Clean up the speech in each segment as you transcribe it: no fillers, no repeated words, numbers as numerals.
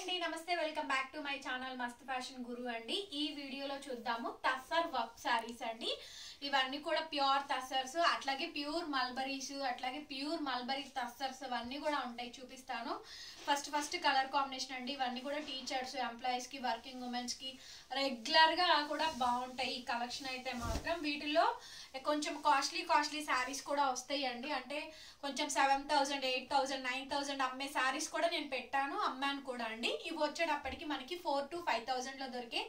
అండి నమస్తే welcome back to my channel మస్త్ ఫ్యాషన్ గురు అండి. ఈ వీడియోలో చూద్దాము టస్సర్ వర్క్ సారీస్ అండి. ఇవన్నీ కూడా ప్యూర్ టస్సర్స్, అట్లాగే ప్యూర్ మల్బరీస్, అట్లాగే ప్యూర్ మల్బరీ టస్సర్స్ అవన్నీ కూడా ఉంటాయి, చూపిస్తాను. ఫస్ట్ కలర్ కాంబినేషన్ అండి. ఇవన్నీ కూడా టీచర్స్, ఎంప్లాయీస్ కి, వర్కింగ్ ఉమెన్స్ కి రెగ్యులర్ గా కూడా బాగుంటాయి ఈ కలెక్షన్ అయితే మాత్రం. వీటిలో కొంచెం కాస్ట్లీ శారీస్ కూడా వస్తాయి అండి. అంటే కొంచెం 7,000, 8,000, 9,000 అమ్మే శారీస్ కూడా నేను పెట్టాను, అమ్మాను కూడా అండి. ఇవి వచ్చేటప్పటికి మనకి 4,000 to 5,000 లో దొరికే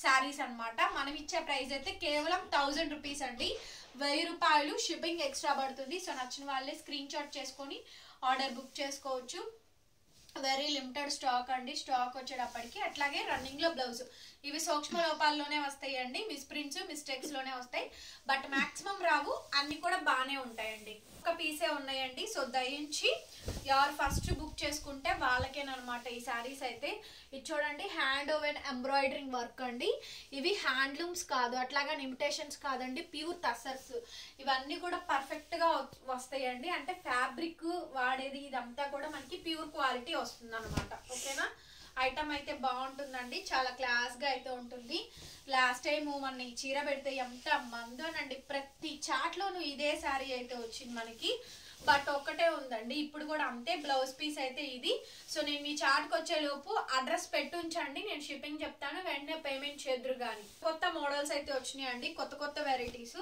శారీస్ అనమాట. మనం ఇచ్చే ప్రైస్ అయితే కేవలం 1,000 రూపీస్ అండి. 1000 రూపాయలు షిప్పింగ్ ఎక్స్ట్రా పడుతుంది. సో నచ్చిన వాళ్ళే స్క్రీన్ షాట్ చేసుకొని ఆర్డర్ బుక్ చేసుకోవచ్చు. వెరీ లిమిటెడ్ స్టాక్ అండి. స్టాక్ వచ్చేటప్పటికి అట్లాగే రన్నింగ్ లో బ్లౌజ్ ఇవి సూక్ష్మ లోపాల్లోనే వస్తాయి అండి. మిస్ప్రింట్స్, మిస్టేక్స్ లోనే వస్తాయి, బట్ మాక్సిమం రావు, అన్ని కూడా బాగానే ఉంటాయండి. ఒక పీసే ఉన్నాయండి. సో దయించి ఎవరు ఫస్ట్ బుక్ చేసుకుంటే వాళ్ళకేనమాట ఈ శారీస్ అయితే. ఇది చూడండి, హ్యాండ్ ఓవెన్ ఎంబ్రాయిడరింగ్ వర్క్ అండి. ఇవి హ్యాండ్లూమ్స్ కాదు, అట్లాగా ఇమిటేషన్స్ కాదండి, ప్యూర్ టస్సర్స్. ఇవన్నీ కూడా పర్ఫెక్ట్ గా వస్తాయండి. అంటే ఫ్యాబ్రిక్ వాడేది ఇదంతా కూడా మనకి ప్యూర్ క్వాలిటీ వస్తుంది అనమాట. ఓకేనా, ఐటమ్ అయితే బాగుంటుందండి, చాలా క్లాస్ గా అయితే ఉంటుంది. లాస్ట్ టైం మన ఈ చీర పెడితే ఎంత మందోనండి, ప్రతి చాట్ లోను ఇదే శారీ అయితే వచ్చింది మనకి. బట్ ఒక్కటే ఉందండి, ఇప్పుడు కూడా అంతే. బ్లౌజ్ పీస్ అయితే ఇది. సో నేను మీ చాట్కి వచ్చే లోపు అడ్రస్ పెట్టుంచండి, నేను షిప్పింగ్ చెప్తాను, వెంటనే పేమెంట్ చేద్దరు కానీ. కొత్త మోడల్స్ అయితే వచ్చినాయండి, కొత్త వెరైటీస్.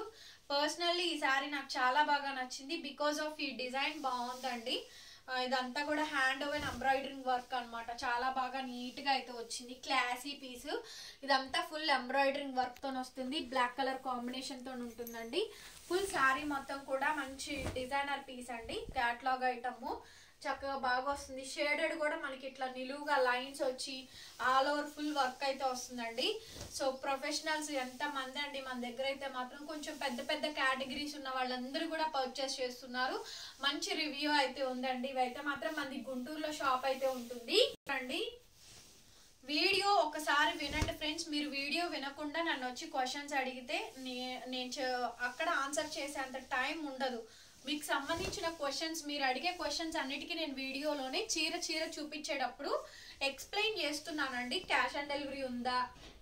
పర్సనల్లీ ఈ శారీ నాకు చాలా బాగా నచ్చింది, బికాస్ ఆఫ్ ఈ డిజైన్ బాగుందండి. ఇదంతా కూడా హ్యాండ్ ఓవెన్ ఎంబ్రాయిడరింగ్ వర్క్ అనమాట. చాలా బాగా నీట్ గా అయితే వచ్చింది, క్లాసీ పీస్. ఇదంతా ఫుల్ ఎంబ్రాయిడరింగ్ వర్క్ తో వస్తుంది, బ్లాక్ కలర్ కాంబినేషన్ తో ఉంటుందండి. ఫుల్ శారీ మొత్తం కూడా మంచి డిజైనర్ పీస్ అండి. క్యాట్లాగ్ ఐటమ్ చక్కగా బాగా వస్తుంది. షేడెడ్ కూడా మనకి ఇట్లా నిలువుగా లైన్స్ వచ్చి ఆల్ ఓవర్ ఫుల్ వర్క్ అయితే వస్తుందండి. సో ప్రొఫెషనల్స్ ఎంత మంది అండి మన దగ్గర అయితే మాత్రం, కొంచెం పెద్ద కేటగిరీస్ ఉన్న వాళ్ళందరూ కూడా పర్చేస్ చేస్తున్నారు. మంచి రివ్యూ అయితే ఉందండి. ఇవైతే మాత్రం మనది గుంటూరులో షాప్ అయితే ఉంటుంది అండి. వీడియో ఒకసారి వినండి ఫ్రెండ్స్. మీరు వీడియో వినకుండా నన్ను వచ్చి క్వశ్చన్స్ అడిగితే నేను అక్కడ ఆన్సర్ చేసేంత టైం ఉండదు. మీకు సంబంధించిన క్వశ్చన్స్, మీరు అడిగే క్వశ్చన్స్ అన్నిటికీ నేను వీడియోలోనే చీర చూపించేటప్పుడు ఎక్స్ప్లెయిన్ చేస్తున్నానండి. క్యాష్ ఆన్ డెలివరీ ఉందా,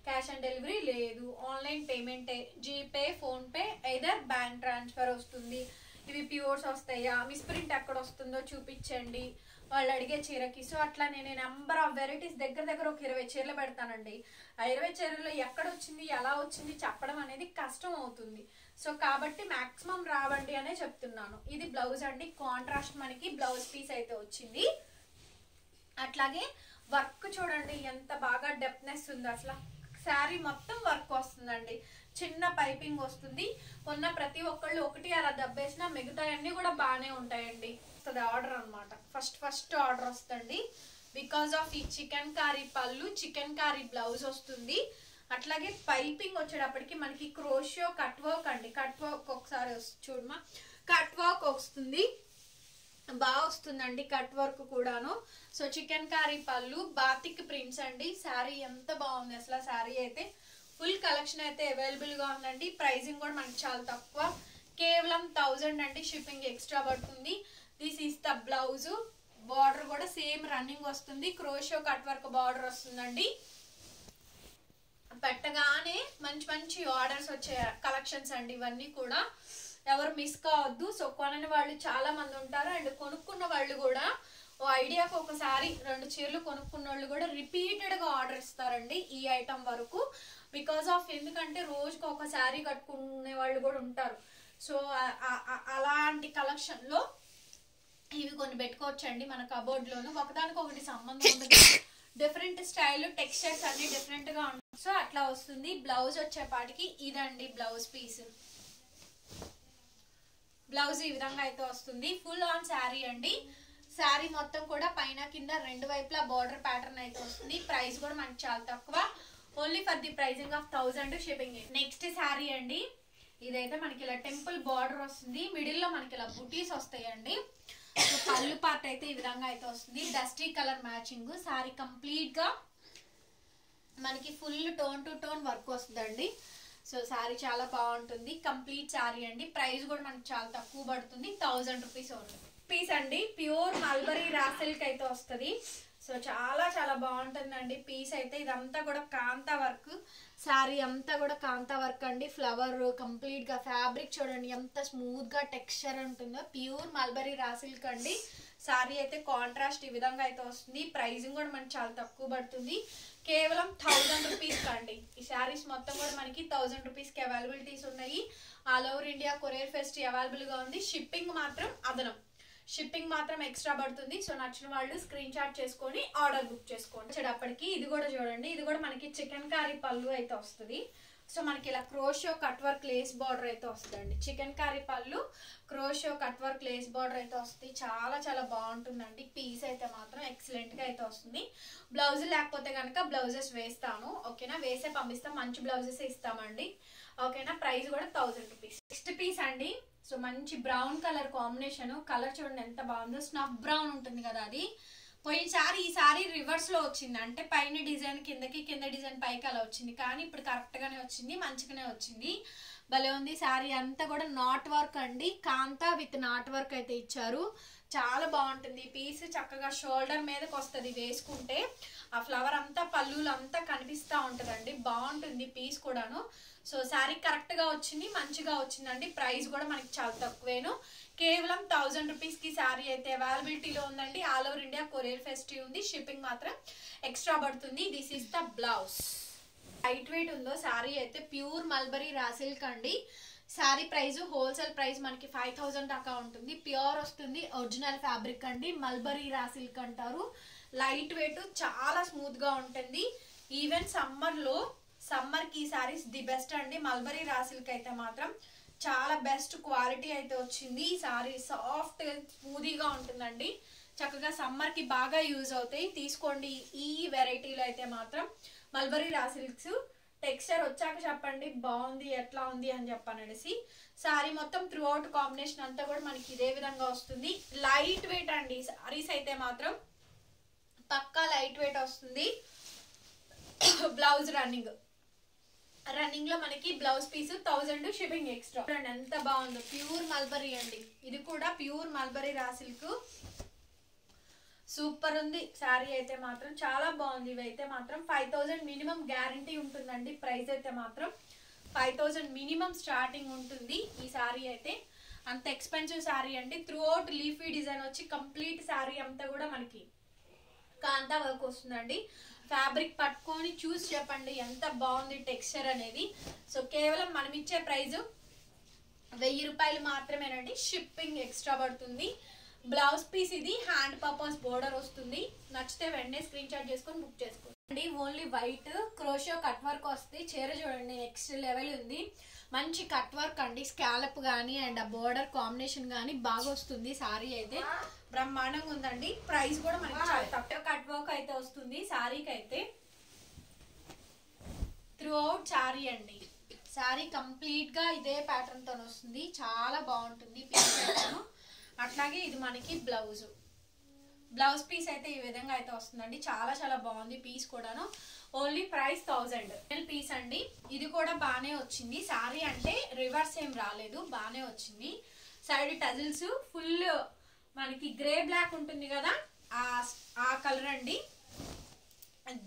క్యాష్ ఆన్ డెలివరీ లేదు, ఆన్లైన్ పేమెంటే, GPay, PhonePe, either bank transfer వస్తుంది, ఇవి ప్యూర్స్ వస్తాయా, మిస్ప్రింట్ ఎక్కడ వస్తుందో చూపించండి వాళ్ళు అడిగే చీరకి. సో అట్లా నేను నెంబర్ ఆఫ్ వెరైటీస్ దగ్గర ఒక 20 చీరలు పెడతానండి. ఆ 20 చీరల్లో ఎక్కడ వచ్చింది, ఎలా వచ్చింది చెప్పడం అనేది కష్టం అవుతుంది. సో కాబట్టి మాక్సిమం రావండి అనే చెప్తున్నాను. ఇది బ్లౌజ్ అండి, కాంట్రాస్ట్ మనకి బ్లౌజ్ పీస్ అయితే వచ్చింది. అట్లాగే వర్క్ చూడండి ఎంత బాగా డెప్త్నెస్ ఉంది. అసలు శారీ మొత్తం వర్క్ వస్తుందండి, చిన్న పైపింగ్ వస్తుంది. కొన్న ప్రతి ఒక్కళ్ళు ఒకటి అలా దబ్బేసినా మిగతా అన్ని కూడా బాగానే ఉంటాయండి. ఆర్డర్ అనమాట, ఫస్ట్ ఆర్డర్ వస్తుంది. బికాస్ ఆఫ్ ఈ చికెన్ కారీ పళ్ళు, చికెన్ కారీ బ్లౌజ్ వస్తుంది. అట్లాగే పైపింగ్ వచ్చేటప్పటికి మనకి క్రోషియో కట్ వర్క్ అండి. కట్ వర్క్ ఒకసారి చూడమా, కట్ వర్క్ వస్తుంది, బాగా వస్తుందండి కట్ వర్క్ కూడాను. సో చికెన్ కారీ పళ్ళు, బాతిక్ ప్రింట్స్ అండి. శారీ ఎంత బాగుంది అసలు. శారీ అయితే ఫుల్ కలెక్షన్ అయితే అవైలబుల్ గా ఉందండి. ప్రైసింగ్ కూడా మనకి చాలా తక్కువ, కేవలం 1000 అండి. షిప్పింగ్ ఎక్స్ట్రా పడుతుంది. This is the blouse. Border కూడా సేమ్ రన్నింగ్ వస్తుంది, క్రోషియో కట్ వర్క్ బార్డర్ వస్తుందండి. పెట్టగానే మంచి ఆర్డర్స్ వచ్చే కలెక్షన్స్ అండి ఇవన్నీ కూడా. ఎవరు మిస్ కావద్దు. సో కొనని వాళ్ళు చాలా మంది ఉంటారు, అండ్ కొనుక్కున్న వాళ్ళు కూడా ఓ ఐడియాకు ఒకసారి 2 చీరలు కొనుక్కున్న వాళ్ళు కూడా రిపీటెడ్ గా ఆర్డర్ ఇస్తారండి ఈ ఐటమ్ వరకు. బికాస్ ఆఫ్ ఎందుకంటే రోజుకి ఒక శారీ కట్టుకునే వాళ్ళు కూడా ఉంటారు. సో అలాంటి కలెక్షన్ లో ఇవి కొన్ని పెట్టుకోవచ్చండి మన కబోర్డ్ లోను. ఒకదానికొకటి సంబంధం ఉండదు, డిఫరెంట్ స్టైల్, టెక్స్చర్స్ అన్ని డిఫరెంట్ గా ఉంటాయి. సో అట్లా వస్తుంది. బ్లౌజ్ వచ్చేపాటికి ఇదండి బ్లౌజ్ పీస్. బ్లౌజ్ ఈ విధంగా అయితే వస్తుంది. ఫుల్ ఆన్ శారీ అండి. శారీ మొత్తం కూడా పైన కింద 2 వైపులా బార్డర్ ప్యాటర్న్ అయితే వస్తుంది. ప్రైస్ కూడా మనకి చాలా తక్కువ, only for the pricing of 1000 shipping. Next sari అండి. ఇదైతే మనకి ఇలా టెంపుల్ బార్డర్ వస్తుంది, మిడిల్ లో మనకి ఇలా బుటీస్ వస్తాయండి. పళ్ళు పార్ట్ అయితే ఈ విధంగా అయితే వస్తుంది, dusty colour matching. Sari complete గా మనకి full tone to tone work వస్తుందండి. సో శారీ చాలా బాగుంటుంది, కంప్లీట్ శారీ అండి. ప్రైస్ కూడా మనకి చాలా తక్కువ పడుతుంది, 1000 రూపీస్ ఓన్లీ. పీస్ అండి, ప్యూర్ మల్బరీ రా సిల్క్ అయితే వస్తుంది. సో చాలా చాలా బాగుంటుందండి పీస్ అయితే. ఇదంతా కూడా కాంతా వర్క్, శారీ అంతా కూడా కాంతా వర్క్ అండి. ఫ్లవర్ కంప్లీట్ గా ఫ్యాబ్రిక్ చూడండి ఎంత స్మూత్ గా టెక్స్చర్ ఉంటుందో. ప్యూర్ మల్బరీ రా సిల్క్ అండి. శారీ అయితే కాంట్రాస్ట్ ఈ విధంగా అయితే వస్తుంది. ప్రైసింగ్ కూడా మనకి చాలా తక్కువ పడుతుంది, కేవలం 1000 రూపీస్ అండి. ఈ శారీస్ మొత్తం కూడా మనకి 1000 రూపీస్ కి అవైలబిలిటీస్ ఉన్నాయి. All over India courier facility available గా ఉంది. షిప్పింగ్ మాత్రం అదనం, షిప్పింగ్ మాత్రం ఎక్స్ట్రా పడుతుంది. సో నచ్చిన వాళ్ళు స్క్రీన్ షాట్ చేసుకొని ఆర్డర్ బుక్ చేసుకోండి. వచ్చేటప్పటికి ఇది కూడా చూడండి, ఇది కూడా మనకి చికెన్ కర్రీ పళ్ళు అయితే వస్తుంది. సో మనకి ఇలా crochet cut work lace border అయితే వస్తుందండి. చికెన్ కర్రీ పళ్ళు, crochet cut work lace border అయితే వస్తుంది. చాలా చాలా బాగుంటుందండి. పీస్ అయితే మాత్రం ఎక్సలెంట్ గా అయితే వస్తుంది. బ్లౌజ్ లేకపోతే కనుక బ్లౌజెస్ వేస్తాను, ఓకేనా, వేసే పంపిస్తాం. మంచి బ్లౌజెస్ ఇస్తామండి, ఓకేనా. ప్రైస్ కూడా 1000 రూపీస్. నెక్స్ట్ పీస్ అండి. సో మంచి బ్రౌన్ కలర్ కాంబినేషన్. కలర్ చూడండి ఎంత బాగుందో. స్నఫ్ బ్రౌన్ ఉంటుంది కదా, అది పోయినసారి ఈ సారీ రివర్స్ లో వచ్చింది. అంటే పైన డిజైన్ కిందకి, కింద డిజైన్ పైకి అలా వచ్చింది. కానీ ఇప్పుడు కరెక్ట్ గానే వచ్చింది, మంచిగానే వచ్చింది. భలే ఉంది. శారీ అంతా కూడా నాట్ వర్క్ అండి. కాంతా విత్ నాట్ వర్క్ అయితే ఇచ్చారు. చాలా బాగుంటుంది పీస్. చక్కగా షోల్డర్ మీదకి వస్తుంది వేసుకుంటే. ఆ ఫ్లవర్ అంతా పళ్ళులు అంతా కనిపిస్తూ ఉంటుందండి. బాగుంటుంది పీస్ కూడాను. సో శారీ కరెక్ట్ గా వచ్చింది, మంచిగా వచ్చిందండి. ప్రైస్ కూడా మనకి చాలా తక్కువేను, కేవలం 1000 రూపీస్ కి శారీ అయితే అవైలబిలిటీలో ఉందండి. All over India courier facility ఉంది. షిప్పింగ్ మాత్రం ఎక్స్ట్రా పడుతుంది. This is the blouse. Light weight ఉందో శారీ అయితే. ప్యూర్ మల్బరీ రా సిల్క్ అండి. శారీ ప్రైస్ హోల్సేల్ ప్రైస్ మనకి 5000 దాకా ఉంటుంది. ప్యూర్ వస్తుంది, ఒరిజినల్ ఫ్యాబ్రిక్ అండి. మల్బరీ రా సిల్క్ అంటారు. లైట్ వెయిట్, చాలా స్మూత్ గా ఉంటుంది. ఈవెన్ సమ్మర్ కి శారీస్ ది బెస్ట్ అండి. మల్బరీ రా సిల్క్ అయితే మాత్రం చాలా బెస్ట్ క్వాలిటీ అయితే వచ్చింది. ఈ శారీ సాఫ్ట్ స్మూదీగా ఉంటుందండి. చక్కగా సమ్మర్ కి బాగా యూజ్ అవుతాయి. తీసుకోండి ఈ వెరైటీలో అయితే మాత్రం. మల్బరీ రా సిల్క్స్ టెక్స్చర్ వచ్చాక చెప్పండి బాగుంది ఎట్లా ఉంది అని చెప్పనేసి. శారీ మొత్తం త్రూ అవుట్ కాంబినేషన్ అంతా కూడా మనకి ఇదే విధంగా వస్తుంది. లైట్ వెయిట్ అండి శారీస్ అయితే మాత్రం, పక్కా లైట్ వెయిట్ వస్తుంది. బ్లౌజ్ రన్నింగ్ లో మనకి బ్లౌజ్ పీస్ 1000, షిప్పింగ్ ఎక్స్ట్రా. ఎంత బాగుందో. ప్యూర్ మల్బరీ అండి. ఇది కూడా pure mulberry raw silk. Super ఉంది శారీ అయితే మాత్రం, చాలా బాగుంది. ఇవైతే మాత్రం 5000 మినిమం గ్యారంటీ ఉంటుందండి. ప్రైస్ అయితే మాత్రం 5000 మినిమం స్టార్టింగ్ ఉంటుంది. ఈ శారీ అయితే అంత ఎక్స్పెన్సివ్ శారీ అండి. త్రూ అవుట్ లీఫీ డిజైన్ వచ్చి కంప్లీట్ శారీ అంతా కూడా మనకి కాంతా వర్క్ వస్తుందండి. ఫ్యాబ్రిక్ పట్టుకొని చూసి చెప్పండి ఎంత బాగుంది టెక్స్చర్ అనేది. సో కేవలం మనం ఇచ్చే ప్రైస్ 1000 రూపాయలు మాత్రమేనండి. షిప్పింగ్ ఎక్స్ట్రా పడుతుంది. బ్లౌజ్ పీస్ ఇది హ్యాండ్ పర్పస్ బోర్డర్ వస్తుంది. నచ్చితే వెంటనే స్క్రీన్ షాట్ చేసుకొని బుక్ చేసుకోండి. Only white crochet cut work వస్తుంది. చీర చూడండి నెక్స్ట్ లెవెల్ ఉంది. మంచి కట్ వర్క్ అండి. స్కాలప్ కానీ అండ్ ఆ బోర్డర్ కాంబినేషన్ కానీ బాగా వస్తుంది. శారీ అయితే బ్రహ్మాండంగా ఉందండి. ప్రైస్ కూడా మనకి చాలా తక్కువ. కట్ వర్క్ అయితే వస్తుంది శారీకి అయితే. త్రూ అవుట్ శారీ అండి. శారీ కంప్లీట్ గా ఇదే ప్యాటర్న్ తో వస్తుంది. చాలా బాగుంటుంది పీస్ అయితే. అట్లాగే ఇది మనకి బ్లౌజ్ పీస్ అయితే ఈ విధంగా అయితే వస్తుందండి. చాలా చాలా బాగుంది పీస్ కూడాను. ఓన్లీ ప్రైస్ 1000 పీస్ అండి. ఇది కూడా బాగానే వచ్చింది. శారీ అంటే రివర్స్ ఏం రాలేదు, బాగానే వచ్చింది. సైడ్ టజిల్స్ ఫుల్ మనకి గ్రే బ్లాక్ ఉంటుంది కదా, ఆ కలర్ అండి.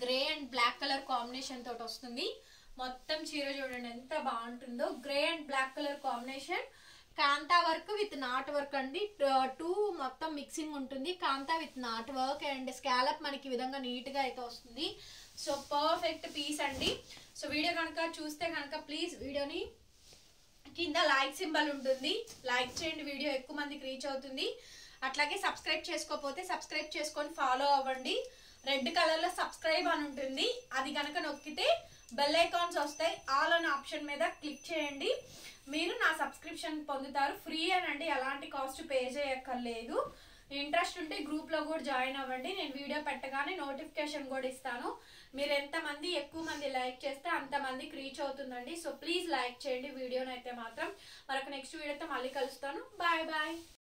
Grey and black colour combination తోటి వస్తుంది. మొత్తం చీర చూడండి ఎంత బాగుంటుందో. Grey and black colour combination. Kantha work with knot work అండి. 2 మొత్తం మిక్సింగ్ ఉంటుంది. Kantha with knot work and scallop మనకి ఈ విధంగా నీట్ గా అయితే వస్తుంది. సో పర్ఫెక్ట్ పీస్ అండి. సో వీడియో కనుక చూస్తే కనుక ప్లీజ్ వీడియోని కింద లైక్ సింబల్ ఉంటుంది, లైక్ చేయండి. వీడియో ఎక్కువ మందికి రీచ్ అవుతుంది. అట్లాగే సబ్స్క్రైబ్ చేసుకోకపోతే సబ్స్క్రైబ్ చేసుకొని ఫాలో అవ్వండి. రెడ్ కలర్ లో సబ్స్క్రైబ్ అని ఉంటుంది, అది కనుక నొక్కితే బెల్ ఐకాన్స్ వస్తాయి. ఆల్ అనే ఆప్షన్ మీద క్లిక్ చేయండి. మీరు నా సబ్స్క్రిప్షన్ పొందుతారు. ఫ్రీ అనండి, ఎలాంటి కాస్ట్ పే చేయక్కర్లేదు. ఇంట్రెస్ట్ ఉంటే గ్రూప్ లో కూడా జాయిన్ అవ్వండి. నేను వీడియో పెట్టగానే నోటిఫికేషన్ కూడా ఇస్తాను. మీరు ఎంతమంది ఎక్కువ మంది లైక్ చేస్తే అంతమందికి రీచ్ అవుతుందండి. సో ప్లీజ్ లైక్ చేయండి వీడియోని అయితే మాత్రం. మరొక నెక్స్ట్ వీడియోతో మళ్ళీ కలుస్తాను. Bye bye.